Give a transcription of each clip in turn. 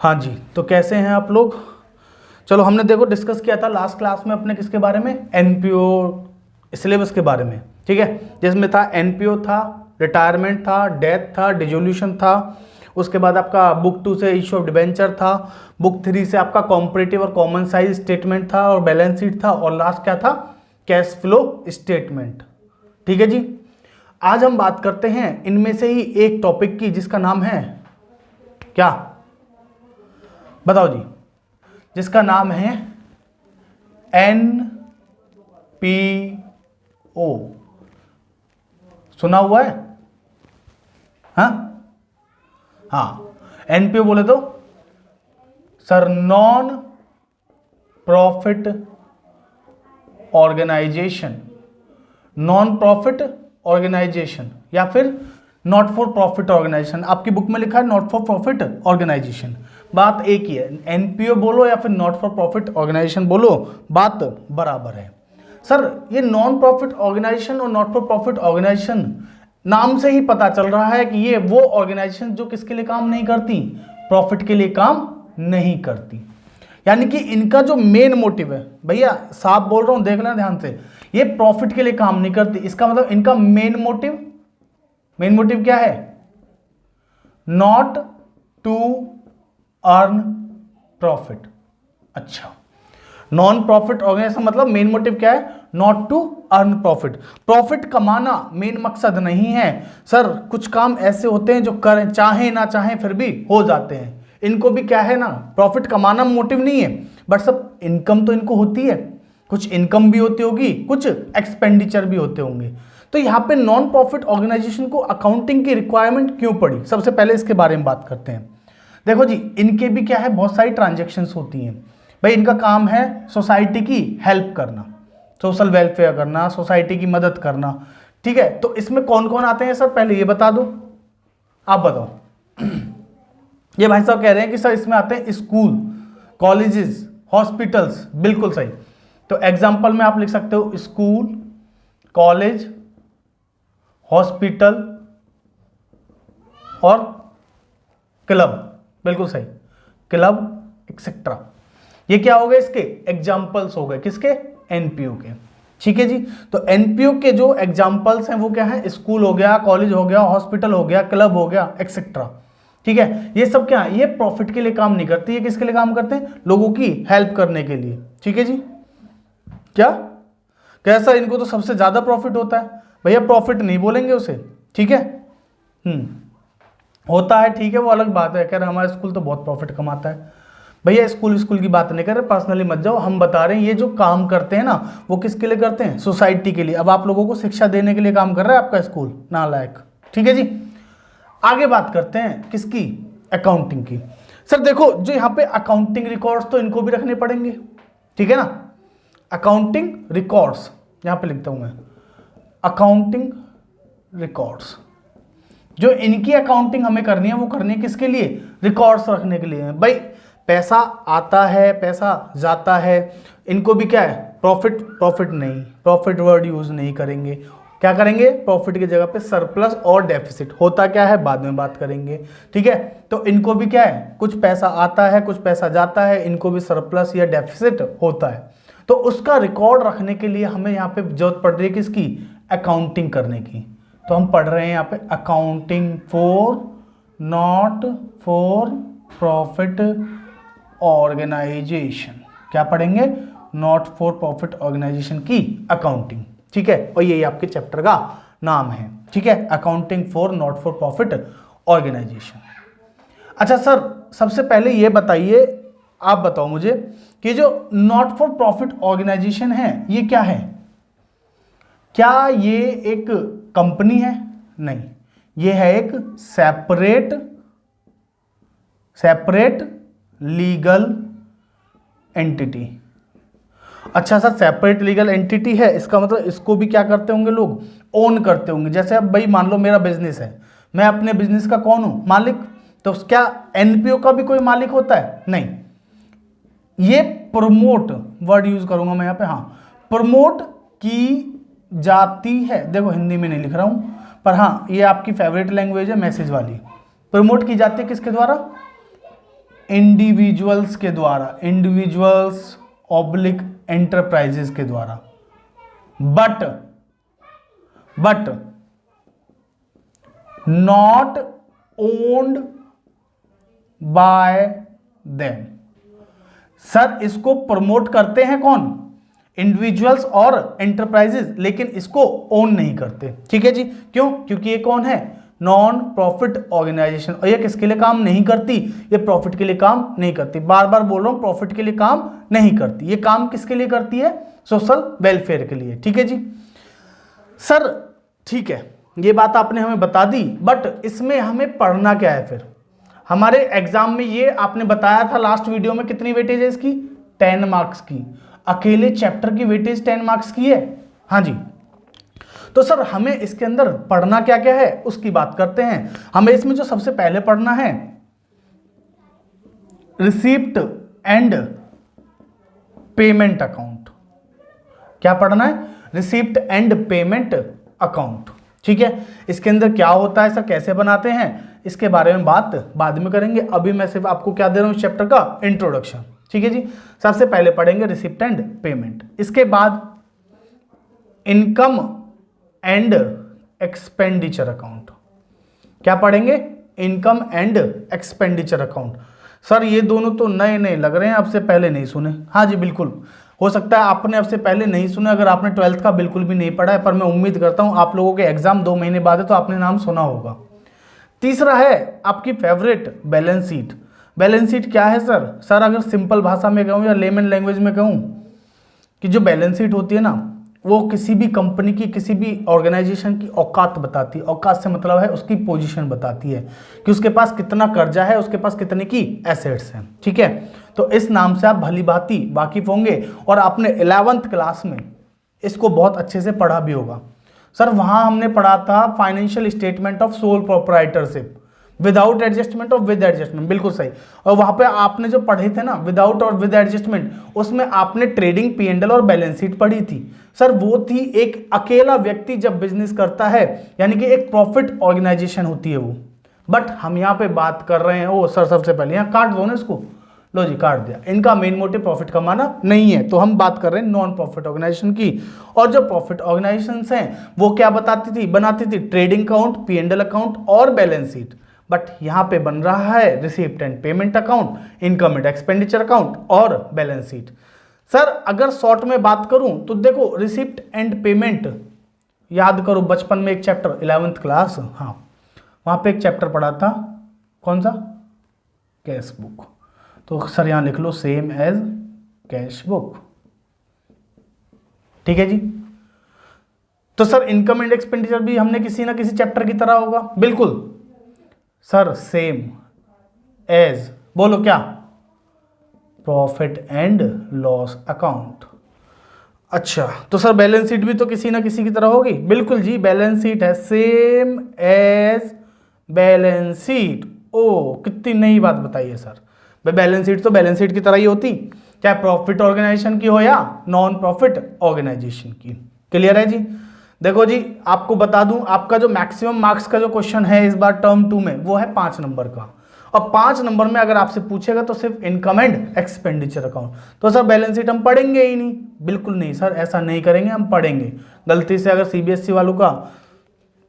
हाँ जी, तो कैसे हैं आप लोग। चलो हमने देखो डिस्कस किया था लास्ट क्लास में अपने किसके बारे में, एनपीओ सिलेबस के बारे में, ठीक है। जिसमें था एनपीओ था, रिटायरमेंट था, डेथ था, डिसोल्यूशन था, उसके बाद आपका बुक 2 से इशू ऑफ डिबेंचर था, बुक 3 से आपका कॉम्परेटिव और कॉमन साइज स्टेटमेंट था और बैलेंस शीट था, और लास्ट क्या था, कैश फ्लो स्टेटमेंट। ठीक है जी। आज हम बात करते हैं इनमें से ही एक टॉपिक की जिसका नाम है क्या, बताओ जी, जिसका नाम है एनपीओ। सुना हुआ है? हाँ, एनपीओ बोले तो sir non profit organisation, non profit organisation या फिर नॉट फॉर प्रॉफिट ऑर्गेनाइजेशन। आपकी बुक में लिखा है नॉट फॉर प्रॉफिट ऑर्गेनाइजेशन, बात एक ही है। एनपीओ बोलो या फिर नॉट फॉर प्रॉफिट ऑर्गेनाइजेशन बोलो, बात बराबर है। सर ये नॉन प्रॉफिट ऑर्गेनाइजेशन और नॉट फॉर प्रॉफिट ऑर्गेनाइजेशन, नाम से ही पता चल रहा है कि ये वो ऑर्गेनाइजेशन जो किसके लिए काम नहीं करती, प्रॉफिट के लिए काम नहीं करती। यानी कि इनका जो मेन मोटिव है, भैया साफ बोल रहा हूं, देख लेना ध्यान से, ये प्रॉफिट के लिए काम नहीं करती। इसका मतलब इनका मेन मोटिव क्या है, नॉट टू अर्न प्रॉफिट। अच्छा, नॉन प्रॉफिट ऑर्गेनाइजेशन मतलब मेन मोटिव क्या है, not to earn profit. Profit कमाना मेन मकसद नहीं है सर। कुछ काम ऐसे होते हैं जो करें चाहे ना चाहे फिर भी हो जाते हैं, इनको भी क्या है ना, प्रॉफिट कमाना मोटिव नहीं है, बट सब इनकम तो इनको होती है, कुछ इनकम भी होती होगी, कुछ एक्सपेंडिचर भी होते होंगे। तो यहाँ पे नॉन प्रॉफिट ऑर्गेनाइजेशन को अकाउंटिंग की रिक्वायरमेंट क्यों पड़ी, सबसे पहले इसके बारे में बात करते हैं। देखो जी, इनके भी क्या है, बहुत सारी ट्रांजेक्शन्स होती हैं भाई। इनका काम है सोसाइटी की हेल्प करना, सोशल वेलफेयर करना, सोसाइटी की मदद करना, ठीक है। तो इसमें कौन कौन आते हैं सर, पहले ये बता दो, आप बताओ। ये भाई साहब कह रहे हैं कि सर इसमें आते हैं स्कूल, कॉलेजेस, हॉस्पिटल्स, बिल्कुल सही। तो एग्जाम्पल में आप लिख सकते हो स्कूल, कॉलेज, हॉस्पिटल और क्लब, बिल्कुल सही, क्लब एक्सेट्रा। ये क्या हो गए, इसके एग्जाम्पल्स हो गए, किसके, एनपीओ के। ठीक है जी। तो एनपीओ के जो एग्जाम्पल्स हैं वो क्या है, स्कूल हो गया, कॉलेज हो गया, हॉस्पिटल हो गया, क्लब हो गया एक्सेट्रा। ठीक है, ये सब क्या है, ये प्रॉफिट के लिए काम नहीं करती है, किसके लिए काम करते हैं, लोगों की हेल्प करने के लिए। ठीक है जी। क्या कैसा, इनको तो सबसे ज्यादा प्रॉफिट होता है भैया, प्रॉफिट नहीं बोलेंगे उसे, ठीक है। होता है, ठीक है, वो अलग बात है, कह रहे हमारा स्कूल तो बहुत प्रॉफिट कमाता है। भैया स्कूल की बात नहीं कर रहे, पर्सनली मत जाओ, हम बता रहे हैं ये जो काम करते हैं ना, वो किसके लिए करते हैं, सोसाइटी के लिए। अब आप लोगों को शिक्षा देने के लिए काम कर रहा है आपका स्कूल, नालायक। ठीक है जी। आगे बात करते हैं किसकी, अकाउंटिंग की। सर देखो, जो यहाँ पे अकाउंटिंग रिकॉर्ड्स तो इनको भी रखने पड़ेंगे, ठीक है ना। अकाउंटिंग रिकॉर्ड्स यहाँ पे लिखता हूं मैं, अकाउंटिंग रिकॉर्ड्स, जो इनकी अकाउंटिंग हमें करनी है वो करनी है किसके लिए, रिकॉर्ड्स रखने के लिए। भाई पैसा आता है, पैसा जाता है, इनको भी क्या है, प्रॉफिट नहीं, प्रॉफिट वर्ड यूज नहीं करेंगे, क्या करेंगे, प्रॉफिट की जगह पे सरप्लस और डेफिसिट। होता क्या है बाद में बात करेंगे, ठीक है। तो इनको भी क्या है, कुछ पैसा आता है, कुछ पैसा जाता है, इनको भी सरप्लस या डेफिसिट होता है। तो उसका रिकॉर्ड रखने के लिए हमें यहाँ पे जरूरत पड़ रही है किसकी, अकाउंटिंग करने की। तो हम पढ़ रहे हैं यहाँ पे accounting for not for profit organisation. क्या पढ़ेंगे, नॉट फॉर प्रॉफिट ऑर्गेनाइजेशन की अकाउंटिंग, ठीक है। और यही आपके चैप्टर का नाम है, ठीक है, accounting for not for profit organisation. अच्छा सर, सबसे पहले ये बताइए, आप बताओ मुझे कि जो नॉट फॉर प्रॉफिट ऑर्गेनाइजेशन है ये क्या है, क्या ये एक कंपनी है, नहीं, ये है एक सेपरेट लीगल एंटिटी। अच्छा सर, सेपरेट लीगल एंटिटी है, इसका मतलब इसको भी क्या करते होंगे लोग, ओन करते होंगे। जैसे अब भाई मान लो मेरा बिजनेस है, मैं अपने बिजनेस का कौन हूं, मालिक। तो क्या एनपीओ का भी कोई मालिक होता है, नहीं। ये प्रमोट वर्ड यूज करूंगा मैं यहाँ पे, हाँ, प्रमोट की जाती है। देखो हिंदी में नहीं लिख रहा हूं, पर हाँ ये आपकी फेवरेट लैंग्वेज है मैसेज वाली। प्रमोट की जाती है किसके द्वारा, इंडिविजुअल्स के द्वारा, इंडिविजुअल्स ऑब्लिक एंटरप्राइजेस के द्वारा, but not owned by them. Sir इसको प्रमोट करते हैं कौन? इंडिविजुअल्स और एंटरप्राइजेस, लेकिन इसको ओन नहीं करते। ठीक है जी, क्यों? क्योंकि ये कौन है? Non profit organisation. और ये किसके लिए काम नहीं करती? ये प्रॉफिट के लिए काम नहीं करती। बार बार बोल रहा हूं, प्रॉफिट के लिए काम नहीं करती। ये काम किसके लिए करती है? सोशल वेलफेयर के लिए। ठीक है जी सर, ठीक है, ये बात आपने हमें बता दी, बट इसमें हमें पढ़ना क्या है फिर? हमारे एग्जाम में ये आपने बताया था लास्ट वीडियो में, कितनी वेटेज है इसकी? 10 मार्क्स की। अकेले चैप्टर की वेटेज 10 मार्क्स की है। हाँ जी, तो सर हमें इसके अंदर पढ़ना क्या क्या है उसकी बात करते हैं। हमें इसमें जो सबसे पहले पढ़ना है, रिसीप्ट एंड पेमेंट अकाउंट। क्या पढ़ना है? Receipt and payment account. ठीक है, इसके अंदर क्या होता है, सर कैसे बनाते हैं, इसके बारे में बात बाद में करेंगे। अभी मैं सिर्फ आपको क्या दे रहा हूं, इस चैप्टर का इंट्रोडक्शन। ठीक है जी, सबसे पहले पढ़ेंगे रिसीप्ट एंड पेमेंट, इसके बाद इनकम एंड एक्सपेंडिचर अकाउंट। क्या पढ़ेंगे? Income and expenditure account. Sir ये दोनों तो नए नए लग रहे हैं, अब से पहले नहीं सुने। हाँ जी बिल्कुल, हो सकता है आपने अब से पहले नहीं सुना, अगर आपने 12th का बिल्कुल भी नहीं पढ़ा है, पर मैं उम्मीद करता हूं आप लोगों के एग्जाम 2 महीने बाद है तो आपने नाम सुना होगा। तीसरा है आपकी favourite, balance sheet. Balance sheet क्या है सर? सर अगर सिंपल भाषा में कहूँ या लेमन लैंग्वेज में कहूँ कि जो बैलेंस शीट होती है ना, वो किसी भी कंपनी की, किसी भी ऑर्गेनाइजेशन की औकात बताती है। औकात से मतलब है उसकी पोजीशन बताती है कि उसके पास कितना कर्जा है, उसके पास कितने की एसेट्स हैं। ठीक है, तो इस नाम से आप भली भांति वाकिफ होंगे और आपने 11th क्लास में इसको बहुत अच्छे से पढ़ा भी होगा। सर वहां हमने पढ़ा था financial statement of sole proprietorship, without adjustment और विद एडजस्टमेंट, बिल्कुल सही। और वहां पे आपने जो पढ़े थे ना विदाउट और विद एडजस्टमेंट, उसमें आपने ट्रेडिंग P&L और बैलेंस शीट पढ़ी थी। सर वो थी एक अकेला व्यक्ति जब बिजनेस करता है, यानी कि एक प्रॉफिट ऑर्गेनाइजेशन होती है वो। बट हम यहाँ पे बात कर रहे हैं, ओ सर सबसे पहले यहाँ काट दो ना इसको, लो जी काट दिया। इनका मेन मोटिव प्रॉफिट कमाना नहीं है, तो हम बात कर रहे हैं नॉन प्रॉफिट ऑर्गेनाइजेशन की। और जो प्रॉफिट ऑर्गेनाइजेशंस हैं वो क्या बनाती थी ट्रेडिंग अकाउंट, P&L अकाउंट और बैलेंस शीट। बट यहां पे बन रहा है receipt and payment account, income and expenditure account और बैलेंस शीट। सर अगर शॉर्ट में बात करूं तो देखो, रिसीप्ट एंड पेमेंट याद करो, बचपन में एक चैप्टर 11th क्लास, हाँ वहां पे एक चैप्टर पढ़ा था, कौन सा? Cash book. तो सर यहां लिख लो सेम एज कैश बुक। ठीक है जी, तो सर इनकम एंड एक्सपेंडिचर भी हमने किसी ना किसी चैप्टर की तरह होगा, बिल्कुल सर सेम एज, बोलो क्या? Profit and loss account. अच्छा, तो सर बैलेंस शीट भी तो किसी ना किसी की तरह होगी, बिल्कुल जी, बैलेंस शीट है सेम एज बैलेंस शीट। ओ कितनी नई बात बताई है सर, भाई बैलेंस शीट तो बैलेंस शीट की तरह ही होती, चाहे प्रॉफिट ऑर्गेनाइजेशन की हो या नॉन प्रॉफिट ऑर्गेनाइजेशन की। क्लियर है जी? देखो जी आपको बता दूं, आपका जो मैक्सिमम मार्क्स का जो क्वेश्चन है इस बार टर्म 2 में, वो है 5 नंबर का। और 5 नंबर में अगर आपसे पूछेगा तो सिर्फ इनकम एंड एक्सपेंडिचर अकाउंट। तो सर बैलेंस शीट हम पढ़ेंगे ही नहीं, बिल्कुल नहीं सर, ऐसा नहीं करेंगे, हम पढ़ेंगे। गलती से अगर CBSE वालों का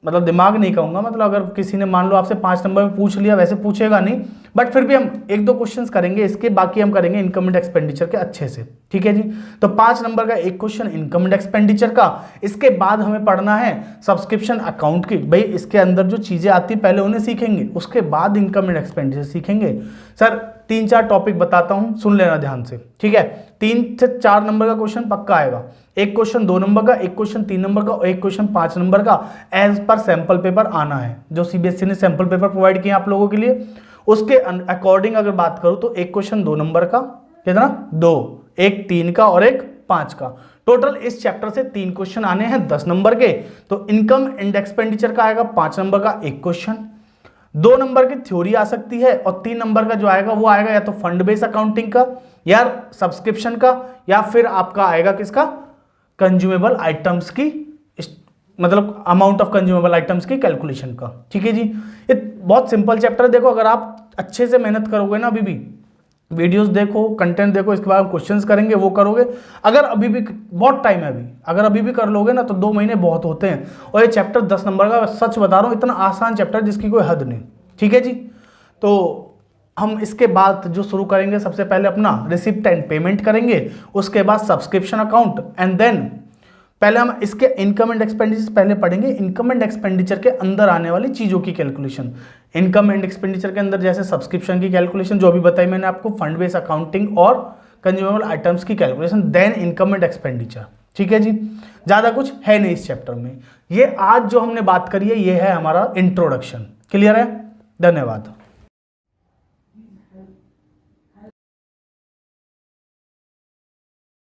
मतलब दिमाग नहीं कहूँगा, मतलब अगर किसी ने मान लो आपसे 5 नंबर में पूछ लिया, वैसे पूछेगा नहीं, बट फिर भी हम 1-2 क्वेश्चंस करेंगे इसके, बाकी हम करेंगे इनकम एंड एक्सपेंडिचर के अच्छे से। ठीक है जी, तो 5 नंबर का एक क्वेश्चन इनकम एंड एक्सपेंडिचर का। इसके बाद हमें पढ़ना है सब्सक्रिप्शन अकाउंट की। भाई इसके अंदर जो चीजें आती है पहले उन्हें सीखेंगे, उसके बाद इनकम एंड एक्सपेंडिचर सीखेंगे। सर 3-4 टॉपिक बताता हूं, सुन लेना ध्यान से। ठीक है, 3 से 4 नंबर का क्वेश्चन पक्का आएगा, एक क्वेश्चन 2 नंबर का, एक क्वेश्चन 3 नंबर का और एक क्वेश्चन 5 नंबर का, एज पर सैंपल पेपर आना है। जो CBSE ने सैंपल पेपर प्रोवाइड किए आप लोगों के लिए, उसके अकॉर्डिंग अगर बात करूं तो एक क्वेश्चन 2 नंबर का, कितना? 2, एक 3 का और एक 5 का। टोटल इस चैप्टर से 3 क्वेश्चन आने हैं 10 नंबर के। तो इनकम एंड एक्सपेंडिचर का आएगा 5 नंबर का एक क्वेश्चन, 2 नंबर की थ्योरी आ सकती है, और 3 नंबर का जो आएगा वो आएगा या तो फंड बेस अकाउंटिंग का, या सब्सक्रिप्शन का, या फिर आपका आएगा किसका? कंज्यूमेबल आइटम्स की, मतलब अमाउंट ऑफ कंज्यूमेबल आइटम्स की कैलकुलेशन का। ठीक है जी, ये बहुत सिंपल चैप्टर है। देखो अगर आप अच्छे से मेहनत करोगे ना, अभी भी वीडियोस देखो, कंटेंट देखो, इसके बाद हम क्वेश्चंस करेंगे, वो करोगे। अगर अभी भी बहुत टाइम है, अभी अगर अभी भी कर लोगे ना तो 2 महीने बहुत होते हैं। और ये चैप्टर 10 नंबर का, सच बता रहा हूँ, इतना आसान चैप्टर जिसकी कोई हद नहीं। ठीक है जी। तो हम इसके बाद जो शुरू करेंगे, सबसे पहले अपना रिसिप्ट एंड पेमेंट करेंगे, उसके बाद सब्सक्रिप्शन अकाउंट, एंड देन पहले हम इसके इनकम एंड एक्सपेंडिचर पहले पढ़ेंगे। इनकम एंड एक्सपेंडिचर के अंदर आने वाली चीज़ों की कैलकुलेशन, इनकम एंड एक्सपेंडिचर के अंदर जैसे सब्सक्रिप्शन की कैलकुलेशन जो अभी बताई मैंने आपको, फंड बेस अकाउंटिंग और कंज्यूमेबल आइटम्स की calculation, then income and expenditure. ठीक है जी। ज़्यादा कुछ है नहीं इस चैप्टर में। ये आज जो हमने बात करी है, ये है हमारा इंट्रोडक्शन। क्लियर है? धन्यवाद।